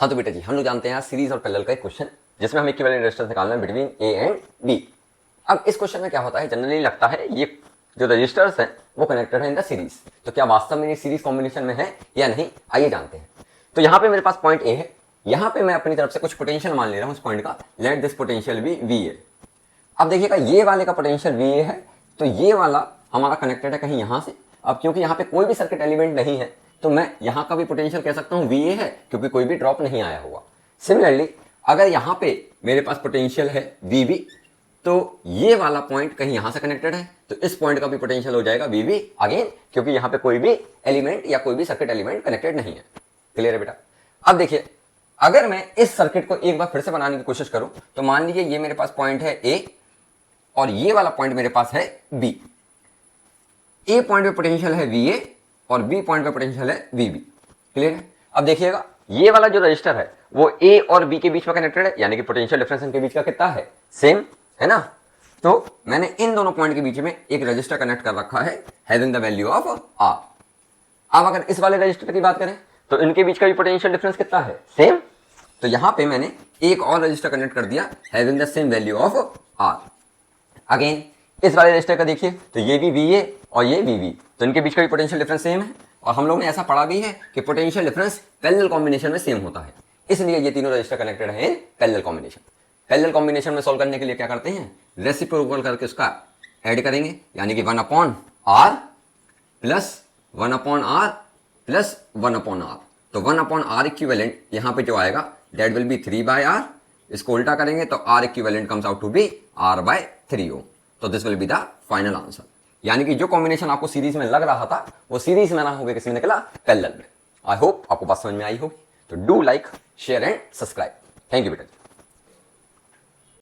हाँ तो बेटा जी हम लोग जानते हैं सीरीज और पैरेलल का एक क्वेश्चन जिसमें हमें इक्विवेलेंट रेजिस्टेंस निकालना है बिटवीन ए एंड बी। अब इस क्वेश्चन में क्या होता है, जनरली लगता है ये जो रजिस्टर्स हैं वो कनेक्टेड है इन द सीरीज, तो क्या वास्तव में ये सीरीज कॉम्बिनेशन में है या नहीं, आइए जानते हैं। तो यहाँ पे मेरे पास पॉइंट ए है, यहाँ पे मैं अपनी तरफ से कुछ पोटेंशियल मान ले रहा हूँ उस पॉइंट का, let this potential be V A. अब देखिएगा ये वाले का पोटेंशियल वी ए है, तो ये वाला हमारा कनेक्टेड है कहीं यहाँ से। अब क्योंकि यहाँ पे कोई भी सर्किट एलिमेंट नहीं है तो मैं यहाँ का भी पोटेंशियल कह सकता हूँ वी ए है, क्योंकि कोई भी ड्रॉप नहीं आया हुआ। सिमिलरली अगर यहाँ पे मेरे पास पोटेंशियल है वी बी, तो ये वाला पॉइंट कहीं यहाँ से कनेक्टेड है, तो इस पॉइंट का भी पोटेंशियल हो जाएगा वी बी अगेन, क्योंकि यहाँ पे कोई भी एलिमेंट या कोई भी सर्किट एलिमेंट कनेक्टेड नहीं है। क्लियर है बेटा। अब देखिए अगर मैं इस सर्किट को एक बार फिर से बनाने की कोशिश करूं तो मान लीजिए ये मेरे पास पॉइंट है ए और ये वाला पॉइंट मेरे पास है बी। ए पॉइंट पे पोटेंशियल है वी ए और बी पॉइंट पे पोटेंशियल है वी बी। क्लियर है। अब देखिएगा ये वाला जो रजिस्टर है वो ए और बी के बीच में कनेक्टेड है, यानी कि पोटेंशियल डिफरेंस इनके बीच का कितना है, सेम है ना। तो मैंने इन दोनों पॉइंट के बीच में एक रजिस्टर कनेक्ट कर रखा है having the value of R. अब अगर इस वाले रजिस्टर की बात करें तो इनके बीच का भी पोटेंशियल डिफरेंस कितना है, सेम। तो यहां पे मैंने एक और रजिस्टर कनेक्ट कर दिया having the same value of R. Again इस वाले रजिस्टर का देखिए तो ये भी वी ए और ये वी बी, तो इनके बीच का भी पोटेंशियल डिफरेंस सेम है। और हम लोग ने ऐसा पढ़ा भी है कि पोटेंशियल डिफरेंस पैरेलल कॉम्बिनेशन में सेम होता है, इसलिए ये तीनों रजिस्टर कनेक्टेड है in parallel combination. Parallel combination में सॉल्व करने के लिए क्या करते हैं, रेसिप्रोकल करके उसका ऐड करेंगे, यानी कि 1/r plus 1/r plus 1/r। तो 1/r इक्विवेलेंट यहाँ पे जो आएगा दैट विल बी 3/r। इसको उल्टा करेंगे तो r equivalent comes out to be r/3 ohm. तो this will be the final answer. यानी कि जो कॉम्बिनेशन आपको सीरीज में लग रहा था वो सीरीज में ना होकर किसमें निकला, पैरेलल में। आई होप आपको बात समझ में आई होगी। तो do like share and subscribe. Thank you बेटा।